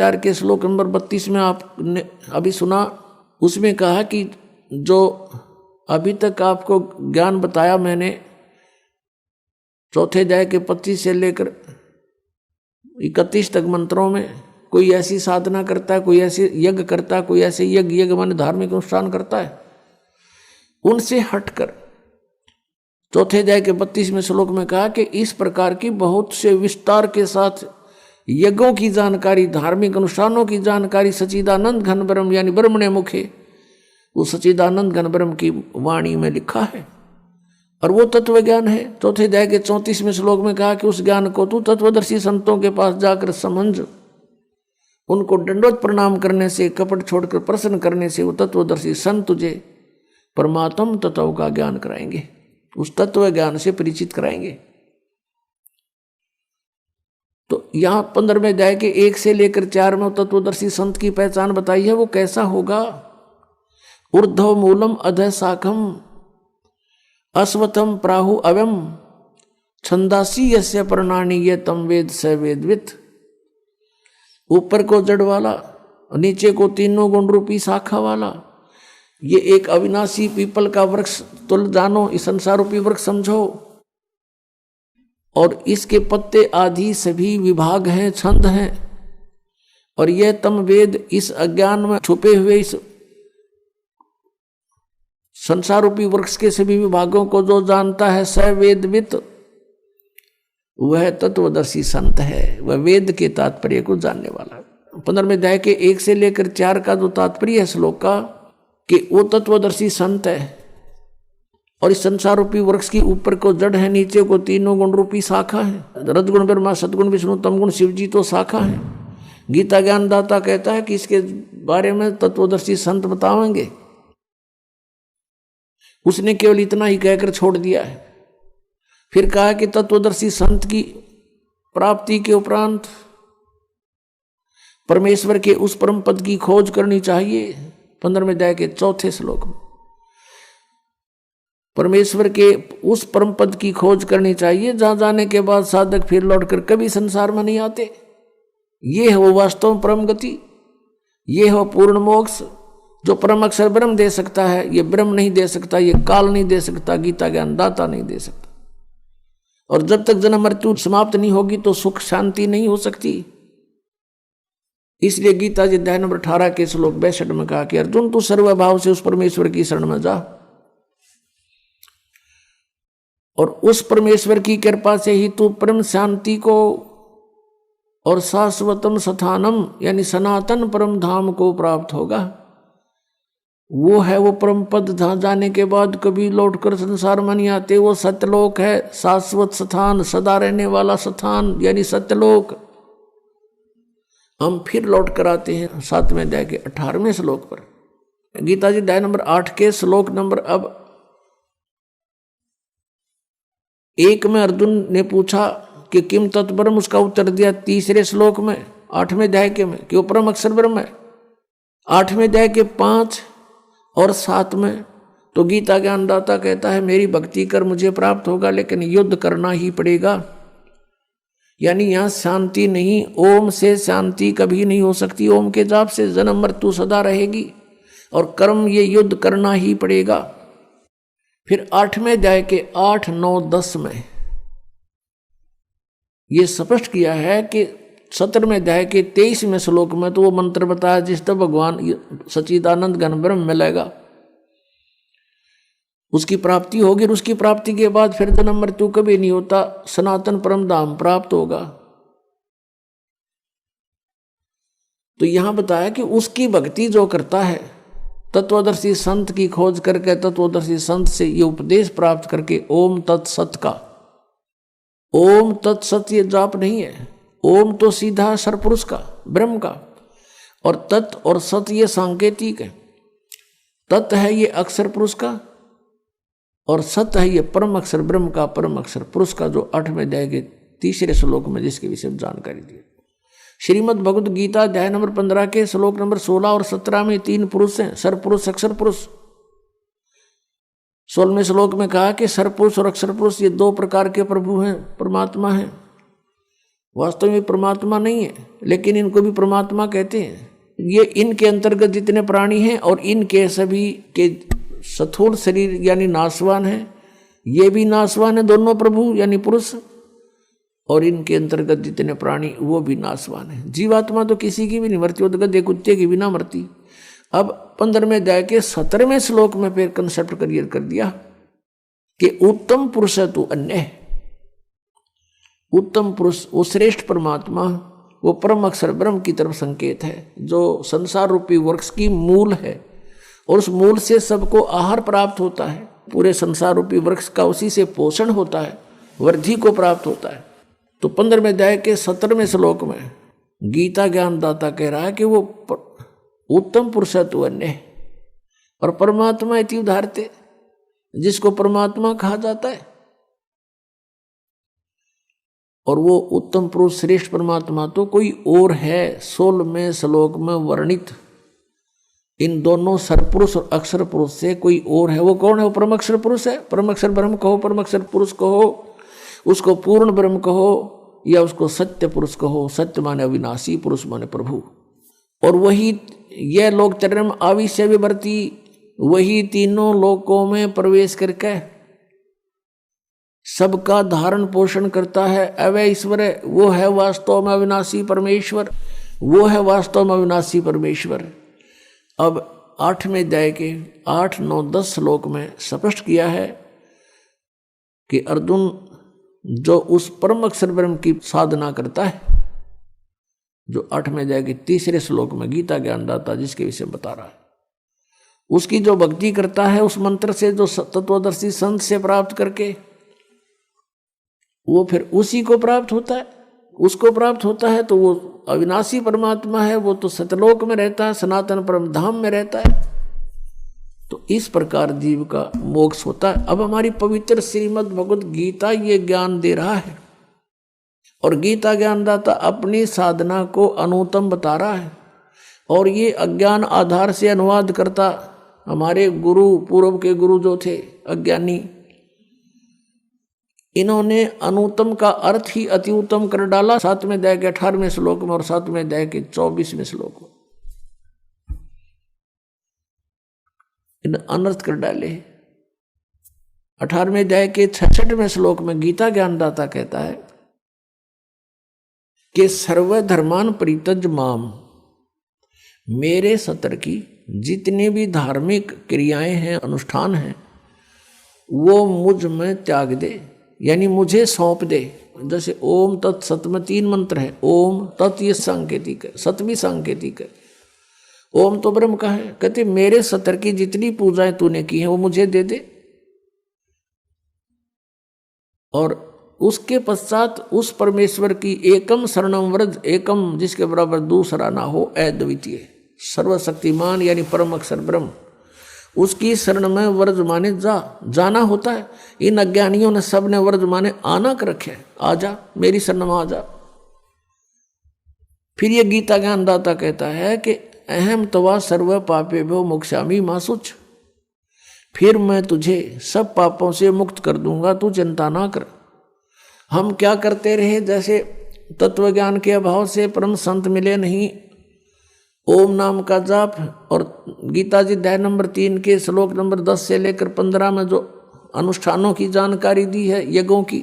4 के श्लोक नंबर 32 में आपने अभी सुना, उसमें कहा कि जो अभी तक आपको ज्ञान बताया मैंने, चौथे अध्याय के 25 से लेकर 31 तक मंत्रों में, कोई ऐसी साधना करता है, कोई ऐसे यज्ञ करता है, कोई ऐसे यज्ञ माने धार्मिक अनुष्ठान करता है, उनसे हटकर चौथे अध्याय के 32वें श्लोक में कहा कि इस प्रकार की बहुत से विस्तार के साथ यज्ञों की जानकारी, धार्मिक अनुष्ठानों की जानकारी सच्चिदानंद घन ब्रह्म यानी ब्रह्मणे मुखे, वो सच्चिदानंद घन ब्रह्म की वाणी में लिखा है और वो तत्व ज्ञान है। चौथे अध्याय के 34वें श्लोक में कहा कि उस ज्ञान को तू तत्वदर्शी संतों के पास जाकर समझ, उनको दंडवत प्रणाम करने से, कपट छोड़कर प्रसन्न करने से वो तत्वदर्शी संत तुझे परमात्म तत्व का ज्ञान कराएंगे, उस तत्व ज्ञान से परिचित कराएंगे। तो यहाँ 15वें अध्याय के 1 से लेकर 4 में तत्वदर्शी संत की पहचान बताई है। वो कैसा होगा? ऊर्ध्व मूलम अधः शाखम अश्वत्थम प्राहु अव्यम छंदासी यस्य प्रणानी ये तम वेद स वेदवित। ऊपर को जड़ वाला, नीचे को तीनों गुण रूपी शाखा वाला, ये एक अविनाशी पीपल का वृक्ष तुल जानो, इस संसार रूपी वृक्ष समझो, और इसके पत्ते आदि सभी विभाग हैं, छंद हैं, और यह तम वेद इस अज्ञान में छुपे हुए इस संसार रूपी वृक्ष के सभी विभागों को जो जानता है, स वेदवित, वह तत्वदर्शी संत है, वह वेद के तात्पर्य को जानने वाला। 15वें अध्याय के 1 से लेकर 4 का जो तात्पर्य है श्लोक का, कि वो तत्वदर्शी संत है और इस संसार रूपी वृक्ष की ऊपर को जड़ है, नीचे को तीनों गुण रूपी शाखा है। रजगुण ब्रह्मा, सदगुण विष्णु, तमगुण शिव जी तो शाखा है। गीता ज्ञानदाता कहता है कि इसके बारे में तत्वदर्शी संत बताएंगे। उसने केवल इतना ही कहकर छोड़ दिया है। फिर कहा कि तत्वदर्शी संत की प्राप्ति के उपरांत परमेश्वर के उस परम पद की खोज करनी चाहिए। 15वें अध्याय के 4 श्लोक में परमेश्वर के उस परम पद की खोज करनी चाहिए, जहां जाने के बाद साधक फिर लौटकर कभी संसार में नहीं आते। ये है वो वास्तव परम गति, ये है पूर्ण मोक्ष जो परम अक्षर ब्रह्म दे सकता है। ये ब्रह्म नहीं दे सकता, ये काल नहीं दे सकता, गीता ज्ञान दाता नहीं दे सकता। और जब तक जन्म मृत्यु समाप्त नहीं होगी तो सुख शांति नहीं हो सकती। इसलिए गीता जी अध्याय नंबर 18 के श्लोक 62 में कहा कि अर्जुन तू सर्वभाव से उस परमेश्वर की शरण में जा, और उस परमेश्वर की कृपा से ही तू परम शांति को और शाश्वतम स्थानम यानी सनातन परम धाम को प्राप्त होगा। वो है वो परम पद जहां जाने के बाद कभी लौटकर संसार में नहीं आते। वो सत्यलोक है, शाश्वत स्थान, सदा रहने वाला स्थान यानी सत्यलोक। हम फिर लौट कर आते हैं 7वें अध्याय के 18वें श्लोक पर। गीता जी अध्याय नंबर 8 के श्लोक नंबर अब 1 में अर्जुन ने पूछा कि किम तत्परम, उसका उत्तर दिया 3रे श्लोक में 8वें अध्याय के में कि वो परम अक्षर ब्रह्म है। 8वें अध्याय के 5 और 7 में तो गीता ज्ञानदाता कहता है मेरी भक्ति कर मुझे प्राप्त होगा, लेकिन युद्ध करना ही पड़ेगा। यानी यहाँ शांति नहीं, ओम से शांति कभी नहीं हो सकती। ओम के जाप से जन्म मृत्यु सदा रहेगी और कर्म ये युद्ध करना ही पड़ेगा। फिर 8वें अध्याय के 8, 9, 10 में ये स्पष्ट किया है कि 17वें अध्याय के 23वें श्लोक में तो वो मंत्र बताया जिससे भगवान सच्चिदानंद घन ब्रह्म मिलेगा, उसकी प्राप्ति होगी। और उसकी प्राप्ति के बाद फिर जन्म मृत्यु कभी नहीं होता, सनातन परम धाम प्राप्त होगा। तो यहां बताया कि उसकी भक्ति जो करता है, तत्वदर्शी संत की खोज करके, तत्वदर्शी संत से ये उपदेश प्राप्त करके, ओम तत्सत का, ओम तत्सत ये जाप नहीं है। ओम तो सीधा सरपुरुष का, ब्रह्म का, और तत् और सत ये सांकेतिक है। तत् है ये अक्षर पुरुष का और सत है ये परम अक्षर ब्रह्म का, परम अक्षर पुरुष का, जो 8वें अध्याय के 3रे श्लोक में जिसके विषय में जानकारी दी। श्रीमद् भगवद गीता अध्याय नंबर 15 के श्लोक नंबर 16 और 17 में 3 पुरुष हैं, सरपुरुष अक्षर पुरुष। 16वें श्लोक में कहा कि सरपुरुष और अक्षर पुरुष ये 2 प्रकार के प्रभु हैं, परमात्मा हैं। वास्तव में परमात्मा नहीं है, लेकिन इनको भी परमात्मा कहते हैं। ये इनके अंतर्गत जितने प्राणी हैं और इनके सभी के स्थूल शरीर यानी नाशवान है, ये भी नाशवान है दोनों प्रभु यानी पुरुष, और इनके अंतर्गत जितने प्राणी वो भी नाशवान है। जीवात्मा तो किसी की भी नहीं मरती, वो तो गधे कुत्ते की भी ना मरती। अब 15वें अध्याय के 17वें श्लोक में फिर कंसेप्ट क्लियर कर दिया कि उत्तम पुरुष है तू अन्य है। उत्तम पुरुष वो श्रेष्ठ परमात्मा, वो परम अक्षर ब्रह्म की तरफ संकेत है, जो संसार रूपी वृक्ष की मूल है, और उस मूल से सबको आहार प्राप्त होता है। पूरे संसार रूपी वृक्ष का उसी से पोषण होता है, वृद्धि को प्राप्त होता है। तो 15वें अध्याय के 17वें श्लोक में गीता ज्ञानदाता कह रहा है कि वो उत्तम पुरुष है तू अन्य है, और परमात्मा इति उदाहरते, जिसको परमात्मा कहा जाता है। और वो उत्तम पुरुष श्रेष्ठ परमात्मा तो कोई और है 16वें श्लोक में वर्णित। इन दोनों सरपुरुष और अक्षर पुरुष से कोई और है। वो कौन है? वो परम अक्षर पुरुष है। परम अक्षर ब्रह्म कहो, परम अक्षर पुरुष कहो, उसको पूर्ण ब्रह्म कहो, या उसको सत्य पुरुष कहो। सत्य माने अविनाशी, पुरुष माने प्रभु। और वही यह लोक चरम आविश्य विवर्ती, वही तीनों लोकों में प्रवेश करके सबका धारण पोषण करता है। अवय ईश्वर है, वो है वास्तव में अविनाशी परमेश्वर, वो है वास्तव में अविनाशी परमेश्वर। अब 8वें अध्याय के 8, 9, 10 श्लोक में स्पष्ट किया है कि अर्जुन जो उस परम अक्षर ब्रह्म की साधना करता है, जो 8वें अध्याय के 3 श्लोक में गीता ज्ञानदाता जिसके विषय में बता रहा है, उसकी जो भक्ति करता है उस मंत्र से, जो तत्वदर्शी संत से प्राप्त करके, वो फिर उसी को प्राप्त होता है, उसको प्राप्त होता है। तो वो अविनाशी परमात्मा है, वो तो सतलोक में रहता है, सनातन परम धाम में रहता है। तो इस प्रकार जीव का मोक्ष होता है। अब हमारी पवित्र श्रीमद् भगवद गीता ये ज्ञान दे रहा है, और गीता ज्ञानदाता अपनी साधना को अनुत्तम बता रहा है। और ये अज्ञान आधार से अनुवाद करता हमारे गुरु, पूर्व के गुरु जो थे अज्ञानी, इन्होंने अनुत्तम का अर्थ ही अति उत्तम कर डाला 7वें अध्याय के 18वें श्लोक में और 7वें अध्याय के 24वें श्लोक में। इन अनर्थ कर डाले। 18वें अध्याय के 66वें श्लोक में गीता ज्ञानदाता कहता है कि सर्वधर्मान परित्यज माम, मेरे सतर की जितनी भी धार्मिक क्रियाएं हैं, अनुष्ठान हैं, वो मुझ में त्याग दे, यानी मुझे सौंप दे। जैसे ओम तत् सत में 3 मंत्र है। ओम तत् ये सांकेतिक है, सत भी सांकेतिक है। ओम तो ब्रह्म का है। कहते मेरे सतर की जितनी पूजाएं तूने की हैं वो मुझे दे दे, और उसके पश्चात उस परमेश्वर की एकम शरणम व्रज, एकम जिसके बराबर दूसरा ना हो, अद्वितीय सर्वशक्तिमान यानी परम अक्षर ब्रह्म, उसकी शरण में व्रज माने जाना होता है। इन अज्ञानियों ने सब ने व्रज माने आना कर रखे, आजा मेरी शरण में आजा। फिर ये गीता ज्ञानदाता कहता है कि अहम तवा सर्व पापेभ्यो मोक्षामि मा शुच, फिर मैं तुझे सब पापों से मुक्त कर दूंगा, तू चिंता ना कर। हम क्या करते रहे, जैसे तत्व ज्ञान के अभाव से परम संत मिले नहीं, ओम नाम का जाप, और गीता जी अध्याय नंबर 3 के श्लोक नंबर 10 से लेकर 15 में जो अनुष्ठानों की जानकारी दी है, यज्ञों की,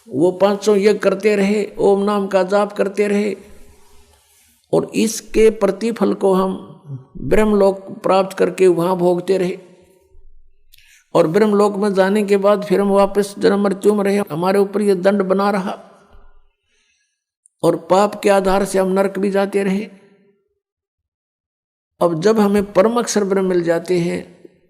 वो 5 यज्ञ करते रहे, ओम नाम का जाप करते रहे, और इसके प्रतिफल को हम ब्रह्मलोक प्राप्त करके वहाँ भोगते रहे। और ब्रह्मलोक में जाने के बाद फिर हम वापस जन्म मृत्यु में रहे, हमारे ऊपर ये दंड बना रहा, और पाप के आधार से हम नरक भी जाते रहे। अब जब हमें परम अक्षर ब्रह्म मिल जाते हैं,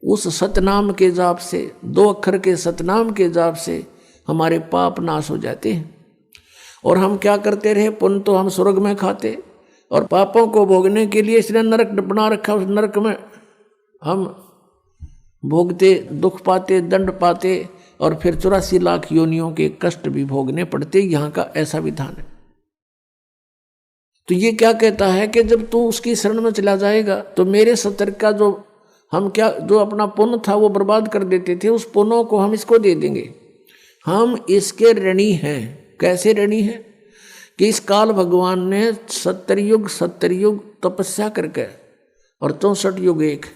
उस सतनाम के जाप से, 2 अक्षर के सतनाम के जाप से हमारे पाप नाश हो जाते हैं। और हम क्या करते रहे, पुण्य तो हम स्वर्ग में खाते, और पापों को भोगने के लिए इसने नरक बना रखा, उस नरक में हम भोगते, दुख पाते, दंड पाते, और फिर 84 लाख योनियों के कष्ट भी भोगने पड़ते। यहाँ का ऐसा विधान है। तो ये क्या कहता है कि जब तू उसकी शरण में चला जाएगा तो मेरे सतर का जो हम क्या, जो अपना पुण्य था वो बर्बाद कर देते थे, उस पुण्यों को हम इसको दे देंगे। हम इसके ऋणी हैं, कैसे ऋणी है कि इस काल भगवान ने 70 युग तपस्या करके और 64 युग एक,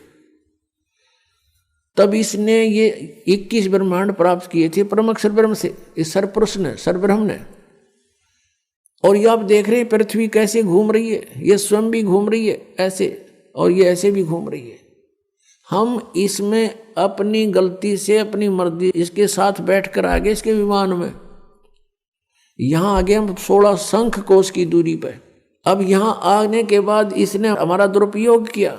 तब इसने ये 21 ब्रह्मांड प्राप्त किए थे परम अक्षर ब्रह्म से, इस सरपुरुष ने, सरब्रह्म ने। और ये आप देख रहे हैं पृथ्वी कैसे घूम रही है, ये स्वयं भी घूम रही है ऐसे, और ये ऐसे भी घूम रही है। हम इसमें अपनी गलती से, अपनी मर्जी इसके साथ बैठकर आ गए इसके विमान में। यहां आ गए हम 16 शंख कोश की दूरी पे। अब यहां आने के बाद इसने हमारा दुरुपयोग किया।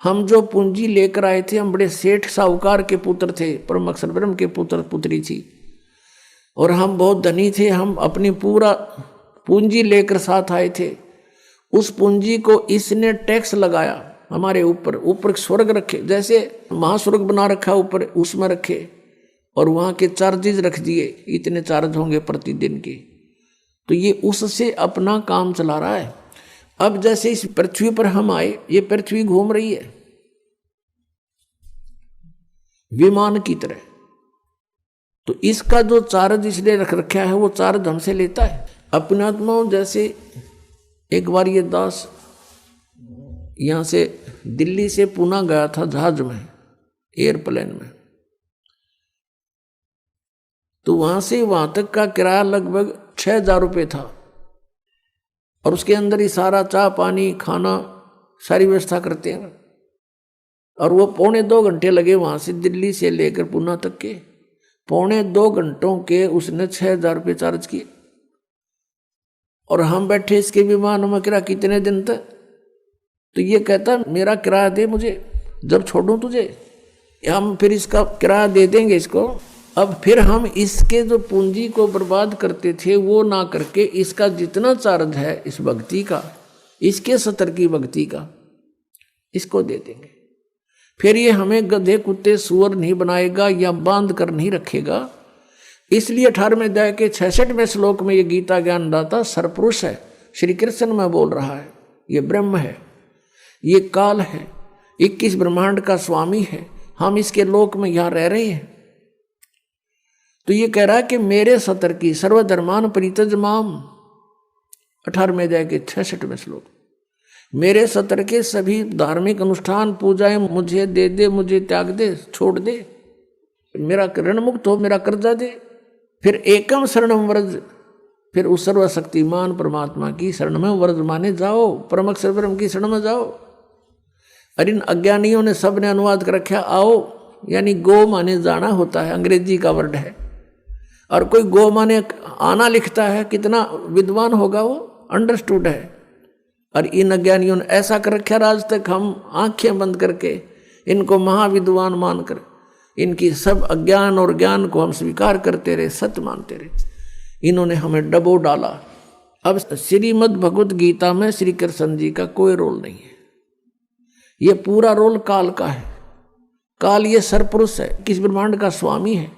हम जो पूंजी लेकर आए थे, हम बड़े सेठ साहूकार के पुत्र थे, परम अक्षर ब्रह्म के पुत्र पुत्री थी, और हम बहुत धनी थे। हम अपनी पूरा पूंजी लेकर साथ आए थे। उस पूंजी को इसने टैक्स लगाया हमारे ऊपर। ऊपर स्वर्ग रखे, जैसे महास्वर्ग बना रखा ऊपर, उसमें रखे, और वहाँ के चार्जेज रख दिए, इतने चार्ज होंगे प्रतिदिन के। तो ये उससे अपना काम चला रहा है। अब जैसे इस पृथ्वी पर हम आए, ये पृथ्वी घूम रही है विमान की तरह। तो इसका जो चार्ज इसने रख रखा है वो चार्ज हमसे लेता है। अपने आत्माओं, जैसे एक बार ये दास यहाँ से दिल्ली से पुणे गया था जहाज में, एयरप्लेन में, तो वहां से वहां तक का किराया लगभग 6,000 रुपये था, और उसके अंदर ही सारा चाय पानी खाना सारी व्यवस्था करते हैं। और वो 2.25 घंटे लगे वहां से दिल्ली से लेकर पुणे तक के। 2.25 घंटों के उसने 6,000 रुपये चार्ज किए। और हम बैठे इसके विमान में, किराया कितने दिन तक, तो ये कहता मेरा किराया दे मुझे, जब छोड़ूं तुझे, हम फिर इसका किराया दे देंगे इसको। अब फिर हम इसके जो पूंजी को बर्बाद करते थे वो ना करके इसका जितना चार्ज है इस भक्ति का, इसके 70 की भक्ति का, इसको दे देंगे। फिर ये हमें गधे कुत्ते सुअर नहीं बनाएगा या बांध कर नहीं रखेगा। इसलिए 18वें अध्याय के 66वें श्लोक में ये गीता ज्ञानदाता सरपुरुष है, श्री कृष्ण में बोल रहा है, ये ब्रह्म है, ये काल है, 21 ब्रह्मांड का स्वामी है, हम इसके लोक में यहाँ रह रहे हैं। तो ये कह रहा है कि मेरे 70 की सर्वधर्मान परित्यज माम, 18वें अध्याय के 66वें श्लोक, मेरे 70 के सभी धार्मिक अनुष्ठान पूजाएं मुझे दे दे, मुझे त्याग दे, छोड़ दे, मेरा ऋण मुक्त हो, मेरा कर्जा दे। फिर एकम शरणम व्रज, फिर उस सर्वशक्तिमान परमात्मा की शरण में व्रज माने जाओ, परम अक्षर ब्रह्म की शरण में जाओ। और इन अज्ञानियों ने सब ने अनुवाद कर रखा आओ, यानी गो माने जाना होता है, अंग्रेजी का वर्ड है। और कोई गो माने आना लिखता है, कितना विद्वान होगा वो, अंडरस्टूड है। और इन अज्ञानियों ने ऐसा कर रखा, आज तक हम आंखें बंद करके इनको महाविद्वान मानकर इनकी सब अज्ञान और ज्ञान को हम स्वीकार करते रहे, सत्य मानते रहे। इन्होंने हमें डबो डाला। अब श्रीमद् भगवत गीता में श्री कृष्ण जी का कोई रोल नहीं है, ये पूरा रोल काल का है। काल ये सरपुरुष है, किस ब्रह्मांड का स्वामी है।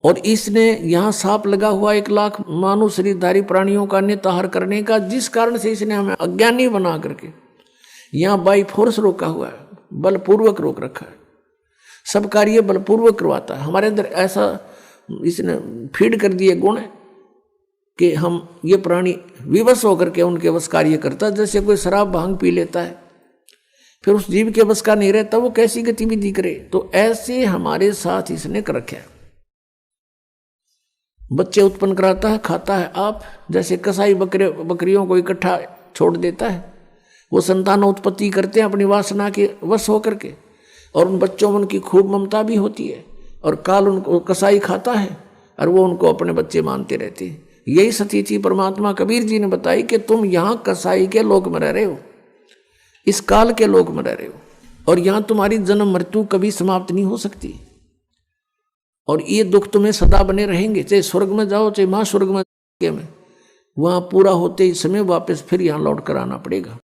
और इसने यहाँ सांप लगा हुआ 1 लाख मानव शरीरधारी प्राणियों का निताहार करने का, जिस कारण से इसने हमें अज्ञानी बना करके यहाँ बाई फोर्स रोका हुआ है, बलपूर्वक रोक रखा है। सब कार्य बलपूर्वक करवाता है। हमारे अंदर ऐसा इसने फीड कर दिए गुण कि हम ये प्राणी विवश होकर के उनके बस कार्य करता है। जैसे कोई शराब भांग पी लेता है, फिर उस जीव के बस का नहीं रहता, वो कैसी गतिविधि करे। तो ऐसे हमारे साथ इसने कर रखा है। बच्चे उत्पन्न कराता है, खाता है आप, जैसे कसाई बकरियों को इकट्ठा छोड़ देता है, वो संतान उत्पत्ति करते हैं अपनी वासना के वश होकर के, और उन बच्चों में उनकी खूब ममता भी होती है, और काल उनको कसाई खाता है और वो उनको अपने बच्चे मानते रहते हैं। यही स्थिति परमात्मा कबीर जी ने बताई कि तुम यहाँ कसाई के लोक में रह रहे हो, इस काल के लोक में रह रहे हो, और यहाँ तुम्हारी जन्म मृत्यु कभी समाप्त नहीं हो सकती, और ये दुख तुम्हें सदा बने रहेंगे। चाहे स्वर्ग में जाओ, चाहे महास्वर्ग में, वहाँ पूरा होते ही समय वापस फिर यहाँ लौट कर आना पड़ेगा।